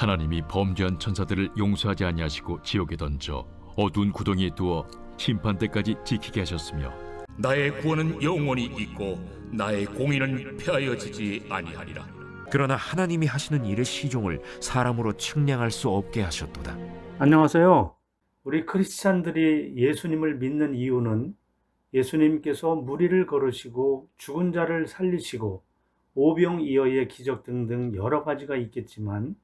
하나님이 범죄한 천사들을 용서하지 아니하시고 지옥에 던져 어두운 구덩이에 두어 심판 때까지 지키게 하셨으며 나의 구원은 영원히 있고 나의 공의는 폐하여지지 아니하리라. 그러나 하나님이 하시는 일의 시종을 사람으로 측량할 수 없게 하셨도다. 안녕하세요. 우리 크리스찬들이 예수님을 믿는 이유는 예수님께서 무리를 걸으시고 죽은 자를 살리시고 오병이어의 기적 등등 여러 가지가 있겠지만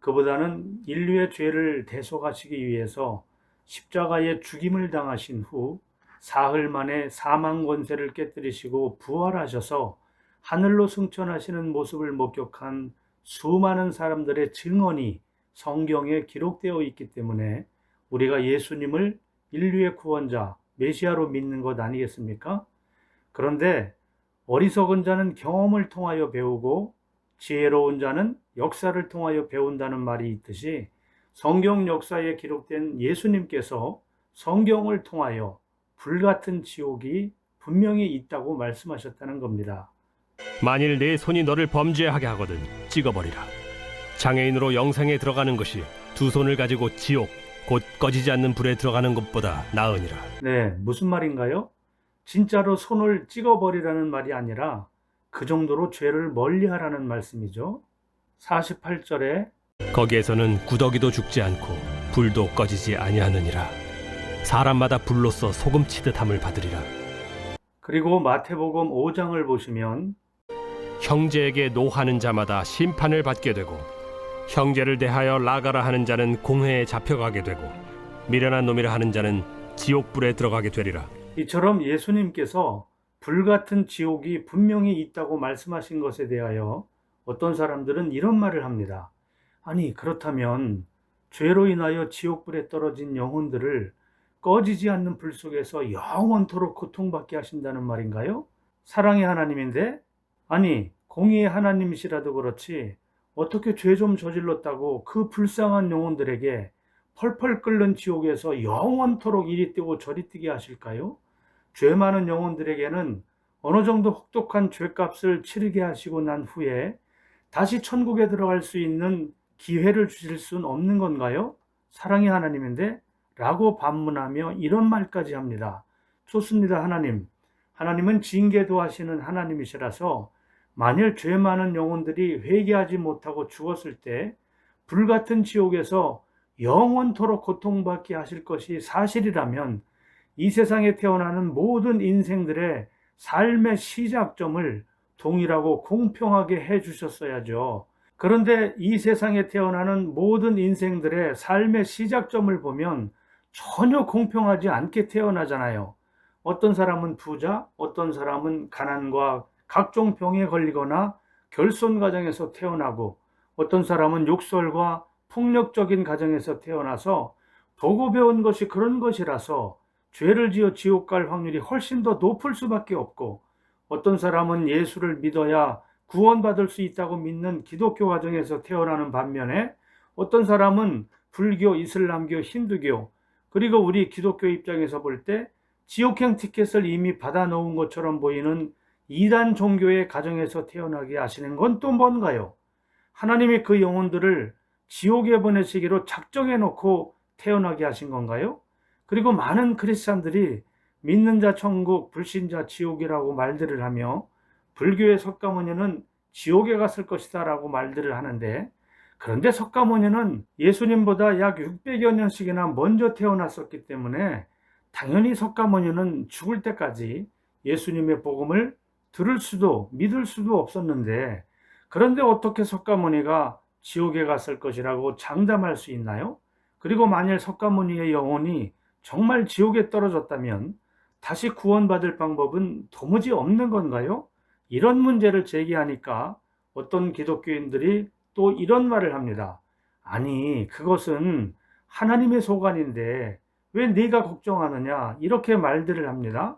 그보다는 인류의 죄를 대속하시기 위해서 십자가에 죽임을 당하신 후 사흘 만에 사망 권세를 깨뜨리시고 부활하셔서 하늘로 승천하시는 모습을 목격한 수많은 사람들의 증언이 성경에 기록되어 있기 때문에 우리가 예수님을 인류의 구원자, 메시아로 믿는 것 아니겠습니까? 그런데 어리석은 자는 경험을 통하여 배우고 지혜로운 자는 역사를 통하여 배운다는 말이 있듯이 성경 역사에 기록된 예수님께서 성경을 통하여 불같은 지옥이 분명히 있다고 말씀하셨다는 겁니다. 만일 내 손이 너를 범죄하게 하거든 찍어버리라. 장애인으로 영생에 들어가는 것이 두 손을 가지고 지옥 곧 꺼지지 않는 불에 들어가는 것보다 나으니라. 네, 무슨 말인가요? 진짜로 손을 찍어버리라는 말이 아니라 그 정도로 죄를 멀리하라는 말씀이죠. 48절에 거기에서는 구더기도 죽지 않고 불도 꺼지지 아니하느니라. 사람마다 불로써 소금 치듯 함을 받으리라. 그리고 마태복음 5장을 보시면 형제에게 노하는 자마다 심판을 받게 되고 형제를 대하여 나가라 하는 자는 공회에 잡혀가게 되고 미련한 놈이라 하는 자는 지옥불에 들어가게 되리라. 이처럼 예수님께서 불같은 지옥이 분명히 있다고 말씀하신 것에 대하여 어떤 사람들은 이런 말을 합니다. 아니, 그렇다면 죄로 인하여 지옥불에 떨어진 영혼들을 꺼지지 않는 불 속에서 영원토록 고통받게 하신다는 말인가요? 사랑의 하나님인데? 아니, 공의의 하나님이시라도 그렇지 어떻게 죄 좀 저질렀다고 그 불쌍한 영혼들에게 펄펄 끓는 지옥에서 영원토록 이리 뛰고 저리 뛰게 하실까요? 죄 많은 영혼들에게는 어느 정도 혹독한 죄값을 치르게 하시고 난 후에 다시 천국에 들어갈 수 있는 기회를 주실 수는 없는 건가요? 사랑의 하나님인데? 라고 반문하며 이런 말까지 합니다. 좋습니다, 하나님. 하나님은 징계도 하시는 하나님이시라서 만일 죄 많은 영혼들이 회개하지 못하고 죽었을 때 불같은 지옥에서 영원토록 고통받게 하실 것이 사실이라면 이 세상에 태어나는 모든 인생들의 삶의 시작점을 동일하고 공평하게 해주셨어야죠. 그런데 이 세상에 태어나는 모든 인생들의 삶의 시작점을 보면 전혀 공평하지 않게 태어나잖아요. 어떤 사람은 부자, 어떤 사람은 가난과 각종 병에 걸리거나 결손 가정에서 태어나고 어떤 사람은 욕설과 폭력적인 가정에서 태어나서 보고 배운 것이 그런 것이라서 죄를 지어 지옥 갈 확률이 훨씬 더 높을 수밖에 없고 어떤 사람은 예수를 믿어야 구원받을 수 있다고 믿는 기독교 가정에서 태어나는 반면에 어떤 사람은 불교, 이슬람교, 힌두교 그리고 우리 기독교 입장에서 볼 때 지옥행 티켓을 이미 받아놓은 것처럼 보이는 이단 종교의 가정에서 태어나게 하시는 건 또 뭔가요? 하나님이 그 영혼들을 지옥에 보내시기로 작정해 놓고 태어나게 하신 건가요? 그리고 많은 크리스찬들이 믿는 자 천국, 불신자 지옥이라고 말들을 하며 불교의 석가모니는 지옥에 갔을 것이다 라고 말들을 하는데 그런데 석가모니는 예수님보다 약 600여 년씩이나 먼저 태어났었기 때문에 당연히 석가모니는 죽을 때까지 예수님의 복음을 들을 수도 믿을 수도 없었는데 그런데 어떻게 석가모니가 지옥에 갔을 것이라고 장담할 수 있나요? 그리고 만일 석가모니의 영혼이 정말 지옥에 떨어졌다면 다시 구원받을 방법은 도무지 없는 건가요? 이런 문제를 제기하니까 어떤 기독교인들이 또 이런 말을 합니다. 아니, 그것은 하나님의 소관인데 왜 네가 걱정하느냐? 이렇게 말들을 합니다.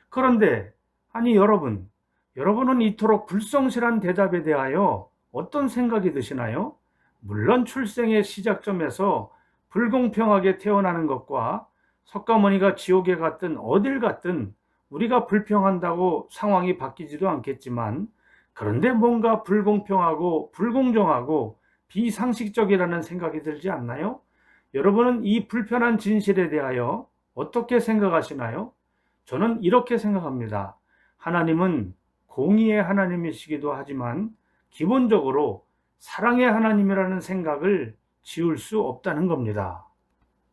그런데 아니 여러분은 이토록 불성실한 대답에 대하여 어떤 생각이 드시나요? 물론 출생의 시작점에서 불공평하게 태어나는 것과 석가모니가 지옥에 갔든 어딜 갔든 우리가 불평한다고 상황이 바뀌지도 않겠지만 그런데 뭔가 불공평하고 불공정하고 비상식적이라는 생각이 들지 않나요? 여러분은 이 불편한 진실에 대하여 어떻게 생각하시나요? 저는 이렇게 생각합니다. 하나님은 공의의 하나님이시기도 하지만 기본적으로 사랑의 하나님이라는 생각을 지울 수 없다는 겁니다.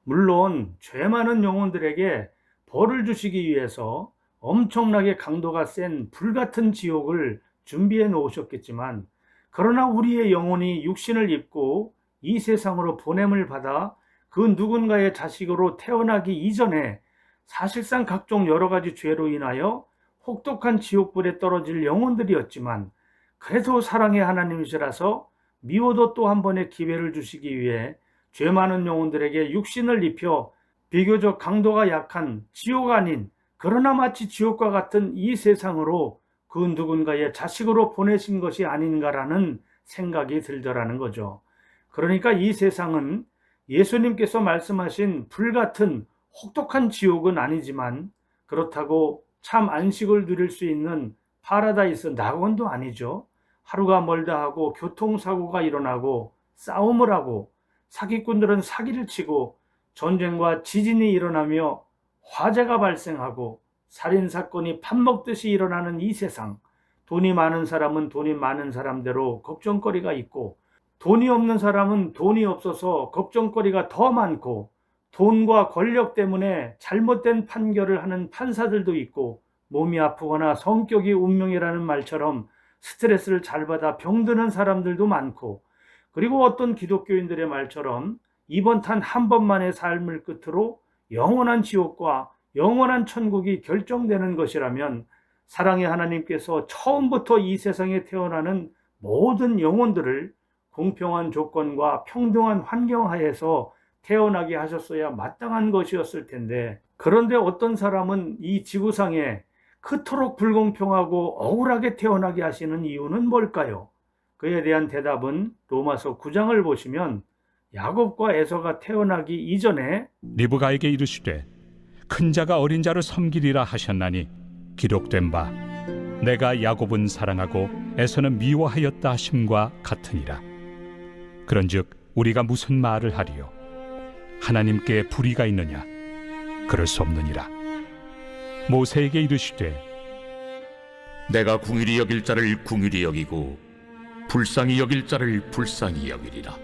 물론 죄 많은 영혼들에게 벌을 주시기 위해서 엄청나게 강도가 센 불같은 지옥을 준비해 놓으셨겠지만, 그러나 우리의 영혼이 육신을 입고 이 세상으로 보냄을 받아 그 누군가의 자식으로 태어나기 이전에 사실상 각종 여러 가지 죄로 인하여 혹독한 지옥불에 떨어질 영혼들이었지만, 그래도 사랑의 하나님이시라서 미워도 또 한 번의 기회를 주시기 위해 죄 많은 영혼들에게 육신을 입혀 비교적 강도가 약한 지옥 아닌, 그러나 마치 지옥과 같은 이 세상으로 그 누군가의 자식으로 보내신 것이 아닌가라는 생각이 들더라는 거죠. 그러니까 이 세상은 예수님께서 말씀하신 불같은 혹독한 지옥은 아니지만, 그렇다고 참 안식을 누릴 수 있는 파라다이스 낙원도 아니죠. 하루가 멀다 하고 교통사고가 일어나고 싸움을 하고 사기꾼들은 사기를 치고 전쟁과 지진이 일어나며 화재가 발생하고 살인사건이 밥먹듯이 일어나는 이 세상, 돈이 많은 사람은 돈이 많은 사람대로 걱정거리가 있고, 돈이 없는 사람은 돈이 없어서 걱정거리가 더 많고, 돈과 권력 때문에 잘못된 판결을 하는 판사들도 있고, 몸이 아프거나 성격이 운명이라는 말처럼 스트레스를 잘 받아 병드는 사람들도 많고, 그리고 어떤 기독교인들의 말처럼 이번 단 한 번만의 삶을 끝으로 영원한 지옥과 영원한 천국이 결정되는 것이라면, 사랑의 하나님께서 처음부터 이 세상에 태어나는 모든 영혼들을 공평한 조건과 평등한 환경 하에서 태어나게 하셨어야 마땅한 것이었을 텐데, 그런데 어떤 사람은 이 지구상에 그토록 불공평하고 억울하게 태어나게 하시는 이유는 뭘까요? 그에 대한 대답은 로마서 9장을 보시면 야곱과 에서가 태어나기 이전에 리브가에게 이르시되 큰 자가 어린 자를 섬기리라 하셨나니 기록된 바 내가 야곱은 사랑하고 에서는 미워하였다 하심과 같으니라. 그런즉 우리가 무슨 말을 하리요? 하나님께 불의가 있느냐? 그럴 수 없느니라. 모세에게 이르시되 내가 궁일이 여길 자를 궁일이 여기고 불쌍히 여길 자를 불쌍히 여기리라.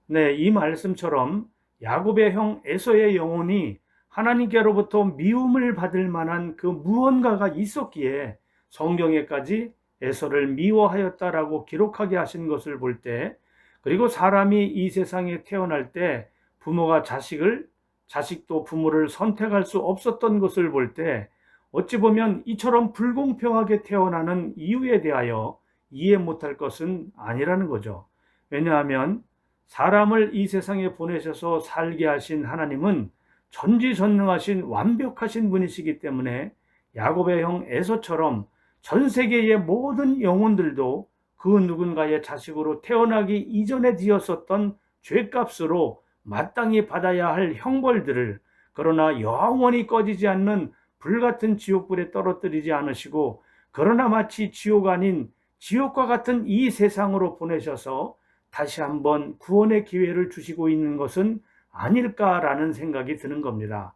네, 이 말씀처럼 야곱의 형 에서의 영혼이 하나님께로부터 미움을 받을 만한 그 무언가가 있었기에 성경에까지 에서를 미워하였다라고 기록하게 하신 것을 볼 때, 그리고 사람이 이 세상에 태어날 때 부모가 자식을, 자식도 부모를 선택할 수 없었던 것을 볼 때, 어찌 보면 이처럼 불공평하게 태어나는 이유에 대하여 이해 못할 것은 아니라는 거죠. 왜냐하면 사람을 이 세상에 보내셔서 살게 하신 하나님은 전지전능하신 완벽하신 분이시기 때문에 야곱의 형 에서처럼 전 세계의 모든 영혼들도 그 누군가의 자식으로 태어나기 이전에 지었었던 죄값으로 마땅히 받아야 할 형벌들을, 그러나 영원히 꺼지지 않는 불같은 지옥불에 떨어뜨리지 않으시고, 그러나 마치 지옥 아닌 지옥과 같은 이 세상으로 보내셔서 다시 한번 구원의 기회를 주시고 있는 것은 아닐까라는 생각이 드는 겁니다.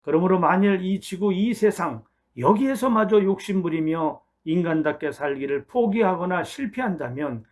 그러므로 만일 이 지구, 이 세상, 여기에서마저 욕심부리며 인간답게 살기를 포기하거나 실패한다면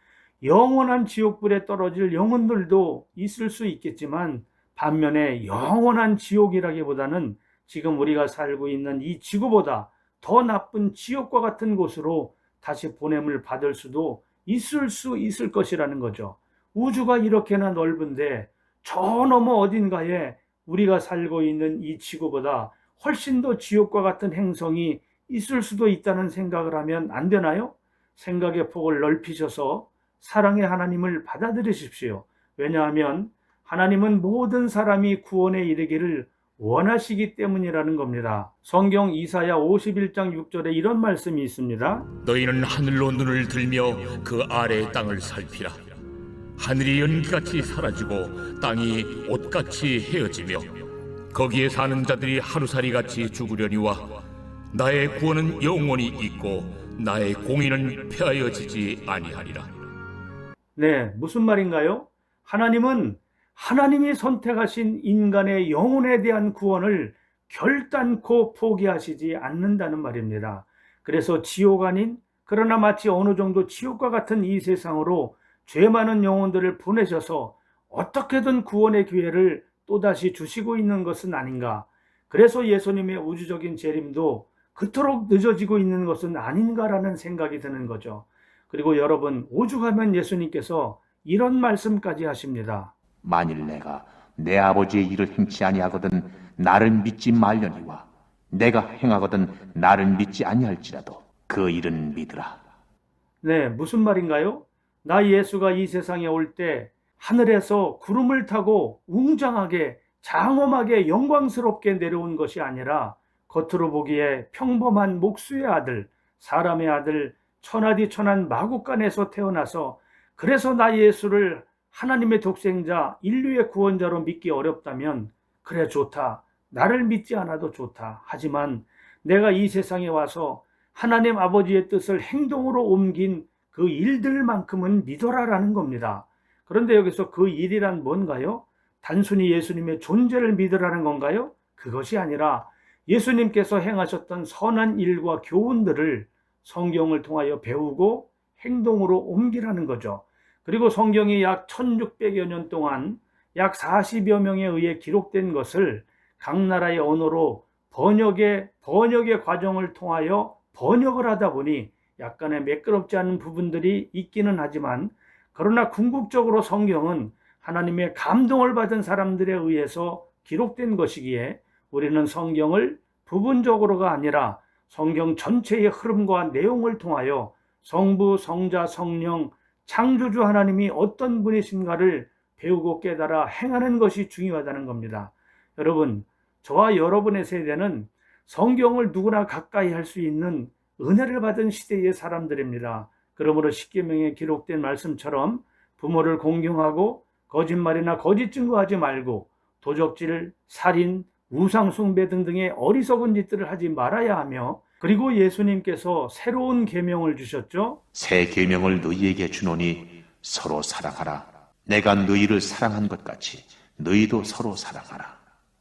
영원한 지옥불에 떨어질 영혼들도 있을 수 있겠지만, 반면에 영원한 지옥이라기보다는 지금 우리가 살고 있는 이 지구보다 더 나쁜 지옥과 같은 곳으로 다시 보냄을 받을 수도 있을 것이라는 거죠. 우주가 이렇게나 넓은데 저 너머 어딘가에 우리가 살고 있는 이 지구보다 훨씬 더 지옥과 같은 행성이 있을 수도 있다는 생각을 하면 안 되나요? 생각의 폭을 넓히셔서 사랑의 하나님을 받아들이십시오. 왜냐하면 하나님은 모든 사람이 구원에 이르기를 원하시기 때문이라는 겁니다. 성경 이사야 51장 6절에 이런 말씀이 있습니다. 너희는 하늘로 눈을 들며 그 아래의 땅을 살피라. 하늘이 연기같이 사라지고 땅이 옷같이 헤어지며 거기에 사는 자들이 하루살이같이 죽으려니와 나의 구원은 영원히 있고 나의 공의는 폐하여지지 아니하리라. 네, 무슨 말인가요? 하나님은 하나님이 선택하신 인간의 영혼에 대한 구원을 결단코 포기하시지 않는다는 말입니다. 그래서 지옥 아닌, 그러나 마치 어느 정도 지옥과 같은 이 세상으로 죄 많은 영혼들을 보내셔서 어떻게든 구원의 기회를 또다시 주시고 있는 것은 아닌가. 그래서 예수님의 우주적인 재림도 그토록 늦어지고 있는 것은 아닌가라는 생각이 드는 거죠. 그리고 여러분, 오죽하면 예수님께서 이런 말씀까지 하십니다. 만일 내가 내 아버지의 일을 행치 아니하거든 나를 믿지 말려니와 내가 행하거든 나를 믿지 아니할지라도 그 일은 믿으라. 네, 무슨 말인가요? 나 예수가 이 세상에 올 때 하늘에서 구름을 타고 웅장하게 장엄하게 영광스럽게 내려온 것이 아니라 겉으로 보기에 평범한 목수의 아들, 사람의 아들, 천하디 천한 마국간에서 태어나서 그래서 나 예수를 하나님의 독생자, 인류의 구원자로 믿기 어렵다면 그래 좋다. 나를 믿지 않아도 좋다. 하지만 내가 이 세상에 와서 하나님 아버지의 뜻을 행동으로 옮긴 그 일들만큼은 믿어라라는 겁니다. 그런데 여기서 그 일이란 뭔가요? 단순히 예수님의 존재를 믿으라는 건가요? 그것이 아니라 예수님께서 행하셨던 선한 일과 교훈들을 성경을 통하여 배우고 행동으로 옮기라는 거죠. 그리고 성경이 약 1600여 년 동안 약 40여 명에 의해 기록된 것을 각 나라의 언어로 번역의 과정을 통하여 번역을 하다 보니 약간의 매끄럽지 않은 부분들이 있기는 하지만 그러나 궁극적으로 성경은 하나님의 감동을 받은 사람들에 의해서 기록된 것이기에 우리는 성경을 부분적으로가 아니라 성경 전체의 흐름과 내용을 통하여 성부, 성자, 성령, 창조주 하나님이 어떤 분이신가를 배우고 깨달아 행하는 것이 중요하다는 겁니다. 여러분, 저와 여러분의 세대는 성경을 누구나 가까이 할 수 있는 은혜를 받은 시대의 사람들입니다. 그러므로 십계명에 기록된 말씀처럼 부모를 공경하고 거짓말이나 거짓 증거하지 말고 도적질, 살인, 우상 숭배 등등의 어리석은 짓들을 하지 말아야 하며 그리고 예수님께서 새로운 계명을 주셨죠. 새 계명을 너희에게 주노니 서로 사랑하라. 내가 너희를 사랑한 것 같이 너희도 서로 사랑하라.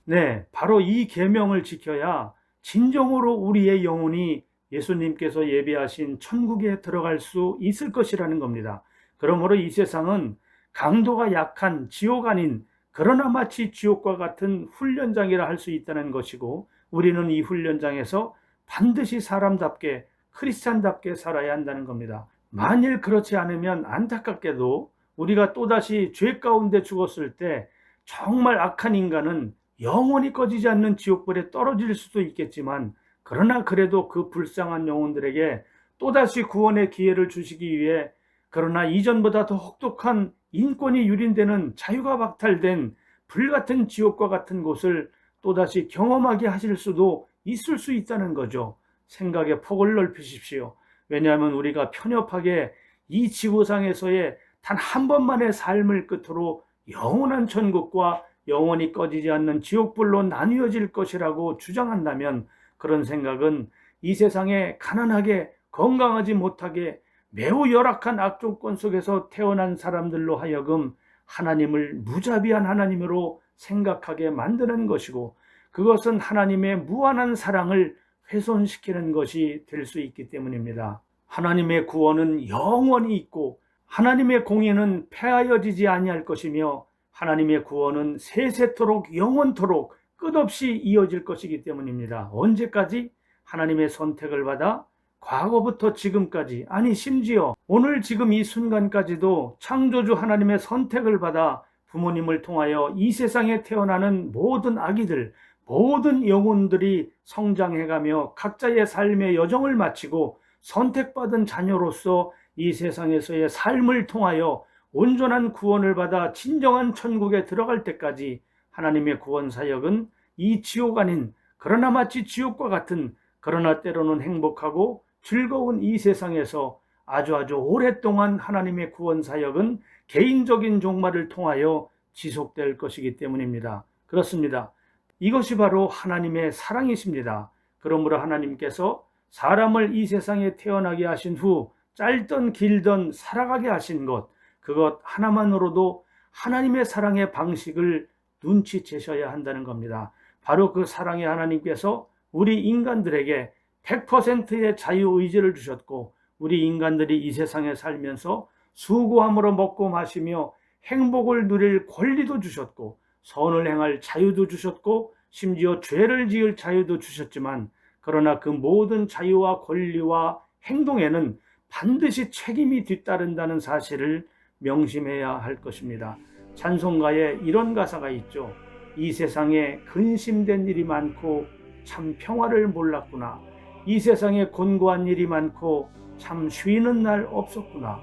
네, 바로 이 계명을 지켜야 진정으로 우리의 영혼이 예수님께서 예비하신 천국에 들어갈 수 있을 것이라는 겁니다. 그러므로 이 세상은 강도가 약한 지옥 아닌 그러나 마치 지옥과 같은 훈련장이라 할 수 있다는 것이고 우리는 이 훈련장에서 반드시 사람답게 크리스찬답게 살아야 한다는 겁니다. 만일 그렇지 않으면 안타깝게도 우리가 또다시 죄 가운데 죽었을 때 정말 악한 인간은 영원히 꺼지지 않는 지옥불에 떨어질 수도 있겠지만 그러나 그래도 그 불쌍한 영혼들에게 또다시 구원의 기회를 주시기 위해 그러나 이전보다 더 혹독한 인권이 유린되는 자유가 박탈된 불같은 지옥과 같은 곳을 또다시 경험하게 하실 수도 있을 수 있다는 거죠. 생각의 폭을 넓히십시오. 왜냐하면 우리가 편협하게 이 지구상에서의 단 한 번만의 삶을 끝으로 영원한 천국과 영원히 꺼지지 않는 지옥불로 나뉘어질 것이라고 주장한다면 그런 생각은 이 세상에 가난하게 건강하지 못하게 매우 열악한 악조건 속에서 태어난 사람들로 하여금 하나님을 무자비한 하나님으로 생각하게 만드는 것이고 그것은 하나님의 무한한 사랑을 훼손시키는 것이 될 수 있기 때문입니다. 하나님의 구원은 영원히 있고 하나님의 공의는 폐하여지지 아니할 것이며 하나님의 구원은 세세토록 영원토록 끝없이 이어질 것이기 때문입니다. 언제까지? 하나님의 선택을 받아 과거부터 지금까지 아니 심지어 오늘 지금 이 순간까지도 창조주 하나님의 선택을 받아 부모님을 통하여 이 세상에 태어나는 모든 아기들 모든 영혼들이 성장해가며 각자의 삶의 여정을 마치고 선택받은 자녀로서 이 세상에서의 삶을 통하여 온전한 구원을 받아 진정한 천국에 들어갈 때까지 하나님의 구원 사역은 이 지옥 아닌 그러나 마치 지옥과 같은 그러나 때로는 행복하고 즐거운 이 세상에서 아주 오랫동안 하나님의 구원 사역은 개인적인 종말을 통하여 지속될 것이기 때문입니다. 그렇습니다. 이것이 바로 하나님의 사랑이십니다. 그러므로 하나님께서 사람을 이 세상에 태어나게 하신 후 짧든 길든 살아가게 하신 것 그것 하나만으로도 하나님의 사랑의 방식을 눈치채셔야 한다는 겁니다. 바로 그 사랑의 하나님께서 우리 인간들에게 100%의 자유의지를 주셨고, 우리 인간들이 이 세상에 살면서 수고함으로 먹고 마시며 행복을 누릴 권리도 주셨고, 선을 행할 자유도 주셨고, 심지어 죄를 지을 자유도 주셨지만, 그러나 그 모든 자유와 권리와 행동에는 반드시 책임이 뒤따른다는 사실을 명심해야 할 것입니다. 찬송가에 이런 가사가 있죠. 이 세상에 근심된 일이 많고 참 평화를 몰랐구나. 이 세상에 곤고한 일이 많고 참 쉬는 날 없었구나.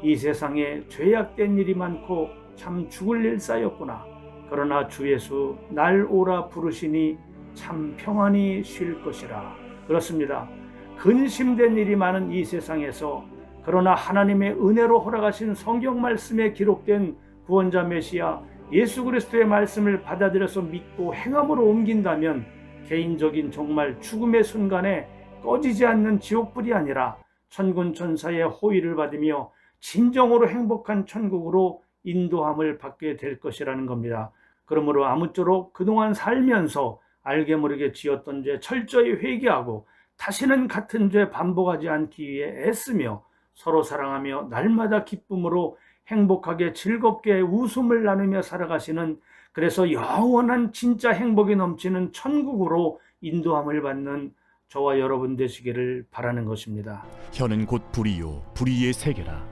이 세상에 죄악된 일이 많고 참 죽을 일 쌓였구나. 그러나 주 예수 날 오라 부르시니 참 평안히 쉴 것이라. 그렇습니다. 근심된 일이 많은 이 세상에서, 그러나 하나님의 은혜로 허락하신 성경 말씀에 기록된 구원자 메시아 예수 그리스도의 말씀을 받아들여서 믿고 행함으로 옮긴다면, 개인적인 정말 죽음의 순간에 꺼지지 않는 지옥불이 아니라 천군 천사의 호의를 받으며 진정으로 행복한 천국으로 인도함을 받게 될 것이라는 겁니다. 그러므로 아무쪼록 그동안 살면서 알게 모르게 지었던 죄 철저히 회개하고 다시는 같은 죄 반복하지 않기 위해 애쓰며 서로 사랑하며 날마다 기쁨으로 행복하게 즐겁게 웃음을 나누며 살아가시는, 그래서 영원한 진짜 행복이 넘치는 천국으로 인도함을 받는 저와 여러분 되시기를 바라는 것입니다. 혀는 곧 불이요 불의의 세계라.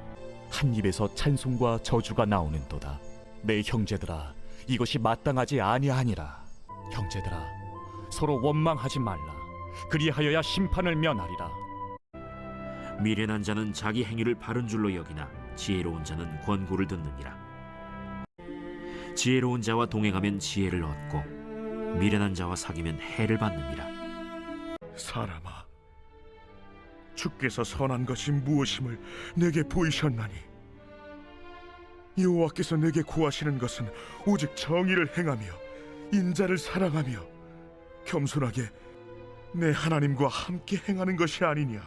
한 입에서 찬송과 저주가 나오는도다. 내 형제들아, 이것이 마땅하지 아니하니라. 형제들아, 서로 원망하지 말라. 그리하여야 심판을 면하리라. 미련한 자는 자기 행위를 바른 줄로 여기나 지혜로운 자는 권고를 듣느니라. 지혜로운 자와 동행하면 지혜를 얻고 미련한 자와 사귀면 해를 받느니라. 사람아, 주께서 선한 것이 무엇임을 내게 보이셨나니, 여호와께서 내게 구하시는 것은 오직 정의를 행하며 인자를 사랑하며 겸손하게 내 하나님과 함께 행하는 것이 아니냐.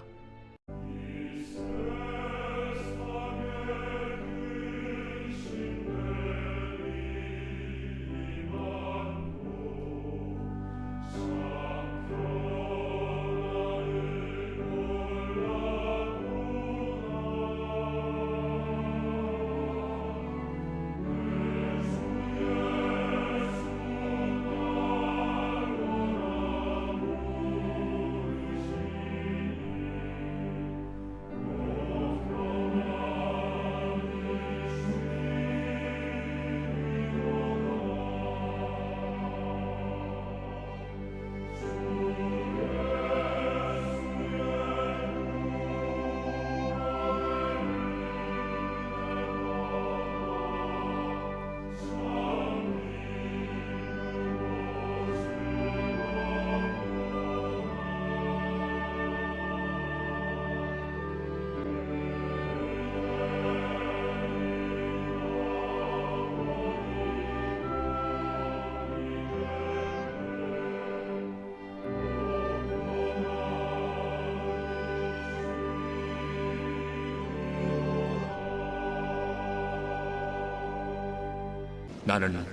나는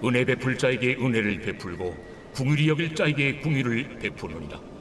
은혜 베풀 자에게 은혜를 베풀고 긍휼히 여길 자에게 긍휼을 베푸느니라.